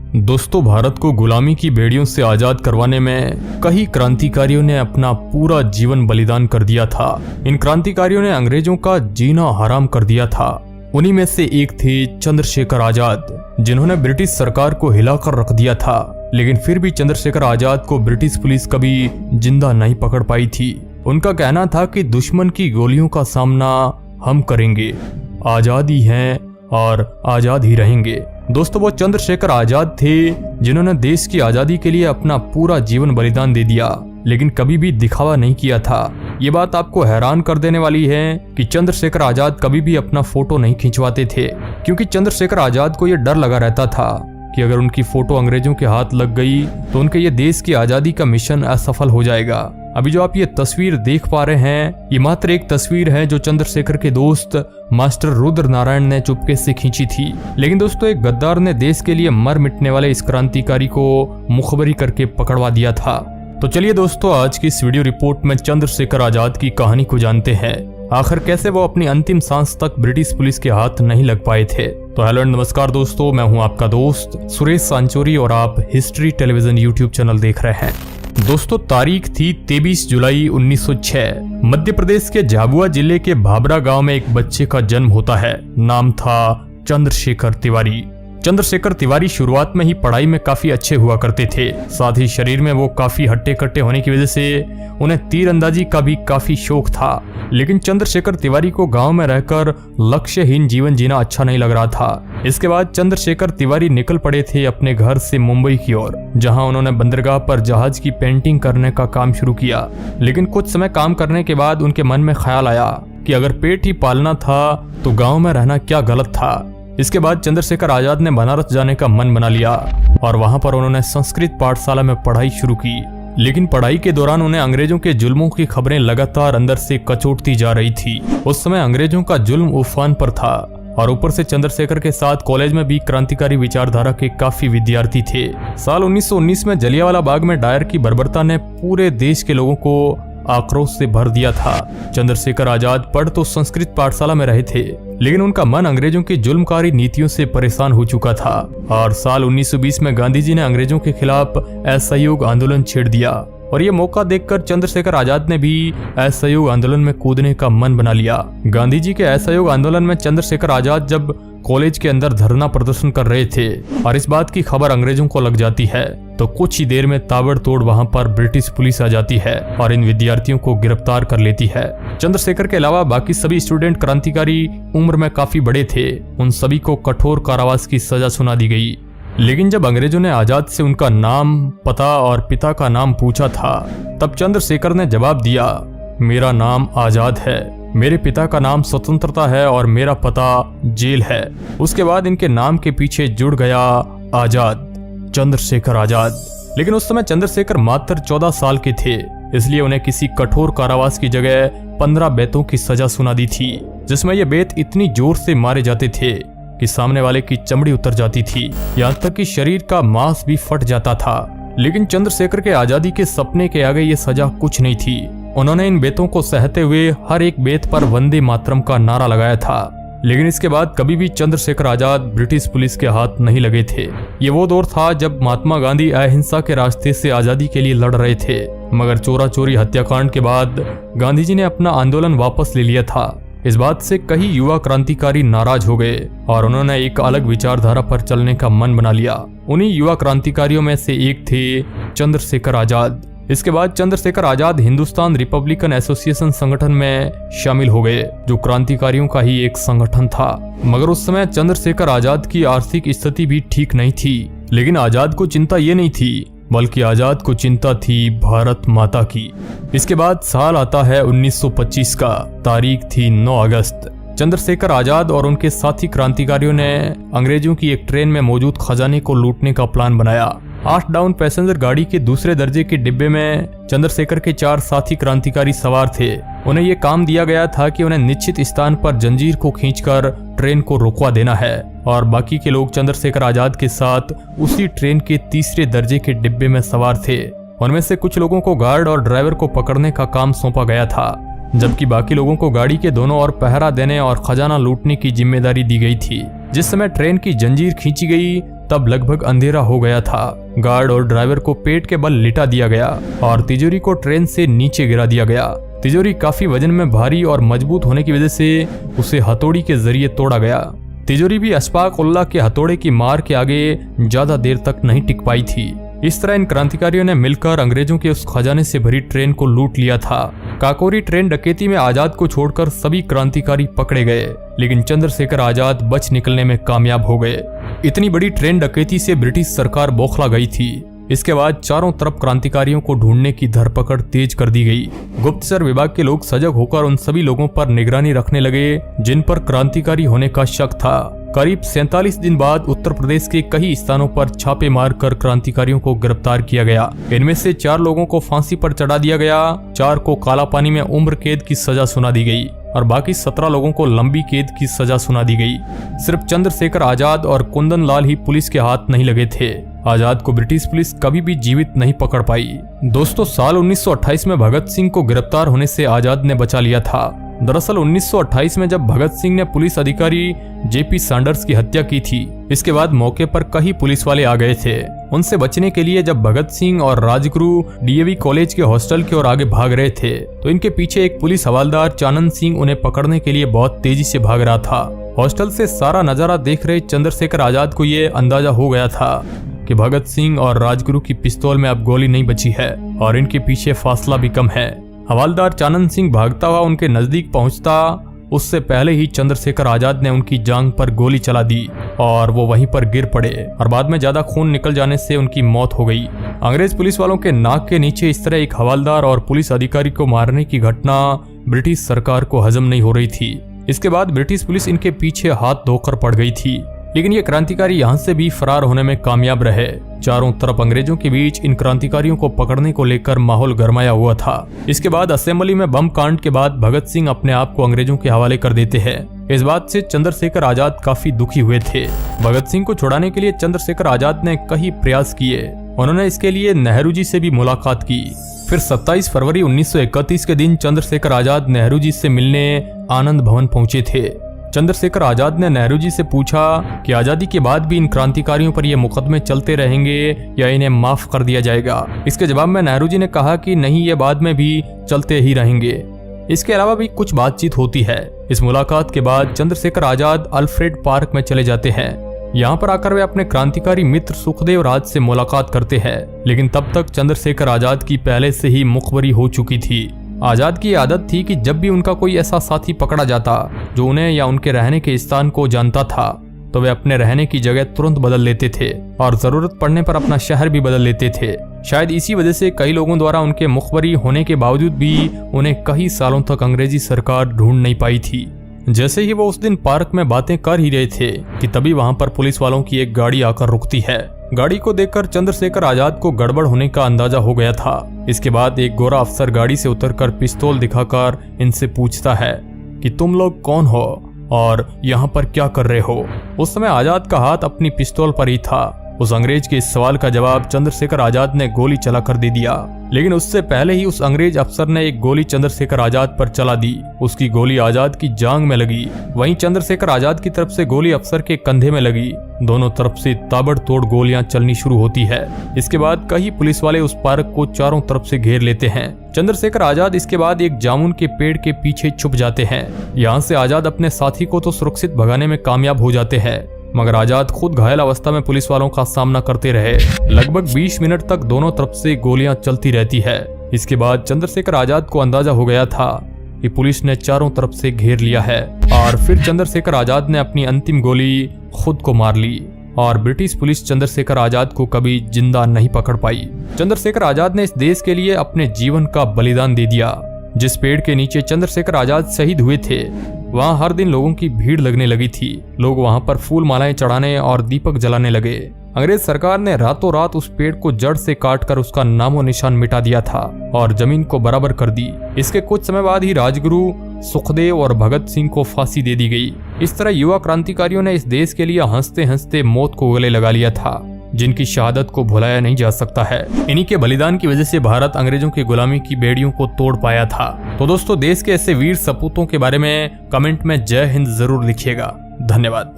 दोस्तों, भारत को गुलामी की बेड़ियों से आजाद करवाने में कई क्रांतिकारियों ने अपना पूरा जीवन बलिदान कर दिया था। इन क्रांतिकारियों ने अंग्रेजों का जीना हराम कर दिया था। उन्हीं में से एक थे चंद्रशेखर आजाद, जिन्होंने ब्रिटिश सरकार को हिलाकर रख दिया था। लेकिन फिर भी चंद्रशेखर आजाद को ब्रिटिश पुलिस कभी जिंदा नहीं पकड़ पाई थी। उनका कहना था कि दुश्मन की गोलियों का सामना हम करेंगे, आजाद ही हैं और आजाद ही रहेंगे। दोस्तों, वो चंद्रशेखर आजाद थे जिन्होंने देश की आजादी के लिए अपना पूरा जीवन बलिदान दे दिया, लेकिन कभी भी दिखावा नहीं किया था। ये बात आपको हैरान कर देने वाली है कि चंद्रशेखर आजाद कभी भी अपना फोटो नहीं खिंचवाते थे, क्योंकि चंद्रशेखर आजाद को यह डर लगा रहता था कि अगर उनकी फोटो अंग्रेजों के हाथ लग गई तो उनके ये देश की आजादी का मिशन असफल हो जाएगा। अभी जो आप ये तस्वीर देख पा रहे हैं, ये मात्र एक तस्वीर है जो चंद्रशेखर के दोस्त मास्टर रुद्र नारायण ने चुपके से खींची थी। लेकिन दोस्तों, एक गद्दार ने देश के लिए मर मिटने वाले इस क्रांतिकारी को मुखबरी करके पकड़वा दिया था। तो चलिए दोस्तों, आज की इस वीडियो रिपोर्ट में चंद्रशेखर आजाद की कहानी को जानते हैं। आखिर कैसे वो अपनी अंतिम सांस तक ब्रिटिश पुलिस के हाथ नहीं लग पाए थे। तो हेलो एंड नमस्कार दोस्तों, मैं हूं आपका दोस्त सुरेश सांचोरी और आप हिस्ट्री टेलीविजन यूट्यूब चैनल देख रहे हैं। दोस्तों, तारीख थी 23 जुलाई 1906। मध्य प्रदेश के झाबुआ जिले के भाबरा गांव में एक बच्चे का जन्म होता है। नाम था चंद्रशेखर तिवारी। चंद्रशेखर तिवारी शुरुआत में ही पढ़ाई में काफी अच्छे हुआ करते थे। साथ ही शरीर में वो काफी हट्टे कट्टे होने की वजह से उन्हें तीरंदाजी का भी काफी शौक था। लेकिन चंद्रशेखर तिवारी को गांव में रहकर लक्ष्यहीन जीवन जीना अच्छा नहीं लग रहा था। इसके बाद चंद्रशेखर तिवारी निकल पड़े थे अपने घर से मुंबई की ओर, जहां उन्होंने बंदरगाह पर जहाज की पेंटिंग करने का काम शुरू किया। लेकिन कुछ समय काम करने के बाद उनके मन में ख्याल आया कि अगर पेट ही पालना था तो गाँव में रहना क्या गलत था। इसके बाद चंद्रशेखर आजाद ने बनारस जाने का मन बना लिया और वहां पर उन्होंने संस्कृत पाठशाला में पढ़ाई शुरू की। लेकिन पढ़ाई के दौरान उन्हें अंग्रेजों के जुल्मों की खबरें लगातार अंदर से कचोटती जा रही थी। उस समय अंग्रेजों का जुल्म उफान पर था और ऊपर से चंद्रशेखर के साथ कॉलेज में भी क्रांतिकारी विचारधारा के काफी विद्यार्थी थे। साल 1919 में जलियांवाला बाग में डायर की बर्बरता ने पूरे देश के लोगों को आक्रोश से भर दिया था। चंद्रशेखर आजाद पढ़ तो संस्कृत पाठशाला में रहे थे, लेकिन उनका मन अंग्रेजों की जुल्मकारी नीतियों से परेशान हो चुका था और साल 1920 में गांधी जी ने अंग्रेजों के खिलाफ असहयोग आंदोलन छेड़ दिया और ये मौका देखकर चंद्रशेखर आजाद ने भी असहयोग आंदोलन में कूदने का मन बना लिया। गांधी जी के असहयोग आंदोलन में चंद्रशेखर आजाद जब कॉलेज के अंदर धरना प्रदर्शन कर रहे थे और इस बात की खबर अंग्रेजों को लग जाती है तो कुछ ही देर में ताबड़तोड़ वहां पर ब्रिटिश पुलिस आ जाती है और इन विद्यार्थियों को गिरफ्तार कर लेती है। चंद्रशेखर के अलावा बाकी सभी स्टूडेंट क्रांतिकारी उम्र में काफी बड़े थे। उन सभी को कठोर कारावास की सजा सुना दी गई। लेकिन जब अंग्रेजों ने आजाद से उनका नाम, पता और पिता का नाम पूछा था, तब चंद्रशेखर ने जवाब दिया, मेरा नाम आजाद है, मेरे पिता का नाम स्वतंत्रता है और मेरा पता जेल है। उसके बाद इनके नाम के पीछे जुड़ गया आजाद, चंद्रशेखर आजाद। लेकिन उस समय चंद्रशेखर मात्र 14 साल के थे, इसलिए उन्हें किसी कठोर कारावास की जगह 15 बेतों की सजा सुना दी थी, जिसमें ये बेत इतनी जोर से मारे जाते थे कि सामने वाले की चमड़ी उतर जाती थी, यहाँ तक कि शरीर का मांस भी फट जाता था। लेकिन चंद्रशेखर के आजादी के सपने के आगे ये सजा कुछ नहीं थी। उन्होंने इन बेतों को सहते हुए हर एक बेत पर वंदे मातरम का नारा लगाया था। लेकिन इसके बाद कभी भी चंद्रशेखर आजाद ब्रिटिश पुलिस के हाथ नहीं लगे थे। ये वो दौर था जब महात्मा गांधी अहिंसा के रास्ते से आजादी के लिए लड़ रहे थे, मगर चोरा चोरी हत्याकांड के बाद गांधी जी ने अपना आंदोलन वापस ले लिया था। इस बात से कई युवा क्रांतिकारी नाराज हो गए और उन्होंने एक अलग विचारधारा पर चलने का मन बना लिया। उन्हीं युवा क्रांतिकारियों में से एक थे चंद्रशेखर आजाद। इसके बाद चंद्रशेखर आजाद हिंदुस्तान रिपब्लिकन एसोसिएशन संगठन में शामिल हो गए, जो क्रांतिकारियों का ही एक संगठन था। मगर उस समय चंद्रशेखर आजाद की आर्थिक स्थिति भी ठीक नहीं थी। लेकिन आजाद को चिंता ये नहीं थी, बल्कि आजाद को चिंता थी भारत माता की। इसके बाद साल आता है 1925 का। तारीख थी 9 अगस्त। चंद्रशेखर आजाद और उनके साथी क्रांतिकारियों ने अंग्रेजों की एक ट्रेन में मौजूद खजाने को लूटने का प्लान बनाया। 8 डाउन पैसेंजर गाड़ी के दूसरे दर्जे के डिब्बे में चंद्रशेखर के 4 साथी क्रांतिकारी सवार थे। उन्हें यह काम दिया गया था कि उन्हें निश्चित स्थान पर जंजीर को खींचकर ट्रेन को रुकवा देना है और बाकी के लोग चंद्रशेखर आजाद के साथ उसी ट्रेन के तीसरे दर्जे के डिब्बे में सवार थे। उनमें से कुछ लोगों को गार्ड और ड्राइवर को पकड़ने का काम सौंपा गया था, जबकि बाकी लोगों को गाड़ी के दोनों ओर पहरा देने और खजाना लूटने की जिम्मेदारी दी गई थी। जिस समय ट्रेन की जंजीर खींची गई तब लगभग अंधेरा हो गया था। गार्ड और ड्राइवर को पेट के बल लिटा दिया गया और तिजोरी को ट्रेन से नीचे गिरा दिया गया। तिजोरी काफी वजन में भारी और मजबूत होने की वजह से उसे हथौड़ी के जरिए तोड़ा गया। तिजोरी भी अशफाक उल्लाह के हथौड़े की मार के आगे ज्यादा देर तक नहीं टिक पाई थी। इस तरह इन क्रांतिकारियों ने मिलकर अंग्रेजों के उस खजाने से भरी ट्रेन को लूट लिया था। काकोरी ट्रेन डकैती में आजाद को छोड़कर सभी क्रांतिकारी पकड़े गए, लेकिन चंद्रशेखर आजाद बच निकलने में कामयाब हो गए। इतनी बड़ी ट्रेन डकैती से ब्रिटिश सरकार बौखला गई थी। इसके बाद चारों तरफ क्रांतिकारियों को ढूंढने की धरपकड़ तेज कर दी गई। गुप्तचर विभाग के लोग सजग होकर उन सभी लोगों पर निगरानी रखने लगे जिन पर क्रांतिकारी होने का शक था। करीब 47 दिन बाद उत्तर प्रदेश के कई स्थानों पर छापे मारकर क्रांतिकारियों को गिरफ्तार किया गया। इनमें से 4 लोगों को फांसी पर चढ़ा दिया गया, 4 को काला पानी में उम्र कैद की सजा सुना दी गई और बाकी 17 लोगों को लंबी कैद की सजा सुना दी गई। सिर्फ चंद्रशेखर आजाद और कुंदन लाल ही पुलिस के हाथ नहीं लगे थे। आजाद को ब्रिटिश पुलिस कभी भी जीवित नहीं पकड़ पाई। दोस्तों, साल 1928 में भगत सिंह को गिरफ्तार होने से आजाद ने बचा लिया था। दरअसल 1928 में जब भगत सिंह ने पुलिस अधिकारी जेपी सैंडर्स की हत्या की थी, इसके बाद मौके पर कई पुलिस वाले आ गए थे। उनसे बचने के लिए जब भगत सिंह और राजगुरु डीएवी कॉलेज के हॉस्टल की ओर आगे भाग रहे थे, तो इनके पीछे एक पुलिस हवलदार चानन सिंह उन्हें पकड़ने के लिए बहुत तेजी से भाग रहा था। हॉस्टल से सारा नजारा देख रहे चंद्रशेखर आजाद को ये अंदाजा हो गया था कि भगत सिंह और राजगुरु की पिस्तौल में अब गोली नहीं बची है और इनके पीछे फासला भी कम है। हवलदार चानन सिंह भागता हुआ उनके नजदीक पहुंचता, उससे पहले ही चंद्रशेखर आजाद ने उनकी जांघ पर गोली चला दी और वो वहीं पर गिर पड़े और बाद में ज्यादा खून निकल जाने से उनकी मौत हो गई। अंग्रेज पुलिस वालों के नाक के नीचे इस तरह एक हवलदार और पुलिस अधिकारी को मारने की घटना ब्रिटिश सरकार को हजम नहीं हो रही थी। इसके बाद ब्रिटिश पुलिस इनके पीछे हाथ धोकर पड़ गई थी, लेकिन ये क्रांतिकारी यहाँ से भी फरार होने में कामयाब रहे। चारों तरफ अंग्रेजों के बीच इन क्रांतिकारियों को पकड़ने को लेकर माहौल गरमाया हुआ था। इसके बाद असेंबली में बम कांड के बाद भगत सिंह अपने आप को अंग्रेजों के हवाले कर देते हैं। इस बात से चंद्रशेखर आजाद काफी दुखी हुए थे। भगत सिंह को छुड़ाने के लिए चंद्रशेखर आजाद ने कई प्रयास किए। उन्होंने इसके लिए नेहरू जी से भी मुलाकात की। फिर 27 फरवरी 1931 के दिन चंद्रशेखर आजाद नेहरू जी से मिलने आनंद भवन पहुंचे थे। चंद्रशेखर आजाद ने नेहरू जी से पूछा कि आजादी के बाद भी इन क्रांतिकारियों पर ये मुकदमे चलते रहेंगे या इन्हें माफ कर दिया जाएगा। इसके जवाब में नेहरू जी ने कहा कि नहीं, ये बाद में भी चलते ही रहेंगे। इसके अलावा भी कुछ बातचीत होती है। इस मुलाकात के बाद चंद्रशेखर आजाद अल्फ्रेड पार्क में चले जाते हैं। यहाँ पर आकर वे अपने क्रांतिकारी मित्र सुखदेव राज से मुलाकात करते हैं, लेकिन तब तक चंद्रशेखर आजाद की पहले से ही मुखबरी हो चुकी थी। आजाद की आदत थी कि जब भी उनका कोई ऐसा साथी पकड़ा जाता जो उन्हें या उनके रहने के स्थान को जानता था, तो वे अपने रहने की जगह तुरंत बदल लेते थे और जरूरत पड़ने पर अपना शहर भी बदल लेते थे। शायद इसी वजह से कई लोगों द्वारा उनके मुखबरी होने के बावजूद भी उन्हें कई सालों तक अंग्रेजी सरकार ढूंढ नहीं पाई थी। जैसे ही वो उस दिन पार्क में बातें कर ही रहे थे कि तभी वहां पर पुलिस वालों की एक गाड़ी आकर रुकती है। गाड़ी को देखकर चंद्रशेखर आजाद को गड़बड़ होने का अंदाजा हो गया था। इसके बाद एक गोरा अफसर गाड़ी से उतरकर पिस्तौल दिखाकर इनसे पूछता है कि तुम लोग कौन हो और यहाँ पर क्या कर रहे हो। उस समय आजाद का हाथ अपनी पिस्तौल पर ही था। उस अंग्रेज के इस सवाल का जवाब चंद्रशेखर आजाद ने गोली चलाकर दे दिया, लेकिन उससे पहले ही उस अंग्रेज अफसर ने एक गोली चंद्रशेखर आजाद पर चला दी। उसकी गोली आजाद की जांघ में लगी, वहीं चंद्रशेखर आजाद की तरफ से गोली अफसर के कंधे में लगी। दोनों तरफ से ताबड़तोड़ गोलियां चलनी शुरू होती है। इसके बाद कई पुलिस वाले उस पार्क को चारों तरफ से घेर लेते हैं। चंद्रशेखर आजाद इसके बाद एक जामुन के पेड़ के पीछे छुप जाते हैं। यहाँ से आजाद अपने साथी को तो सुरक्षित भगाने में कामयाब हो जाते हैं, मगर आजाद खुद घायल अवस्था में पुलिस वालों का सामना करते रहे। लगभग 20 मिनट तक दोनों तरफ से गोलियां चलती रहती है। इसके बाद चंद्रशेखर आजाद को अंदाजा हो गया था कि पुलिस ने चारों तरफ से घेर लिया है और फिर चंद्रशेखर आजाद ने अपनी अंतिम गोली खुद को मार ली और ब्रिटिश पुलिस चंद्रशेखर आजाद को कभी जिंदा नहीं पकड़ पाई। चंद्रशेखर आजाद ने इस देश के लिए अपने जीवन का बलिदान दे दिया। जिस पेड़ के नीचे चंद्रशेखर आजाद शहीद हुए थे, वहाँ हर दिन लोगों की भीड़ लगने लगी थी। लोग वहाँ पर फूल मालाएं चढ़ाने और दीपक जलाने लगे। अंग्रेज सरकार ने रातों रात उस पेड़ को जड़ से काटकर उसका नामो निशान मिटा दिया था और जमीन को बराबर कर दी। इसके कुछ समय बाद ही राजगुरु सुखदेव और भगत सिंह को फांसी दे दी गई। इस तरह युवा क्रांतिकारियों ने इस देश के लिए हंसते हंसते मौत को गले लगा लिया था, जिनकी शहादत को भुलाया नहीं जा सकता है। इन्हीं के बलिदान की वजह से भारत अंग्रेजों की गुलामी की बेड़ियों को तोड़ पाया था। तो दोस्तों, देश के ऐसे वीर सपूतों के बारे में कमेंट में जय हिंद जरूर लिखिएगा। धन्यवाद।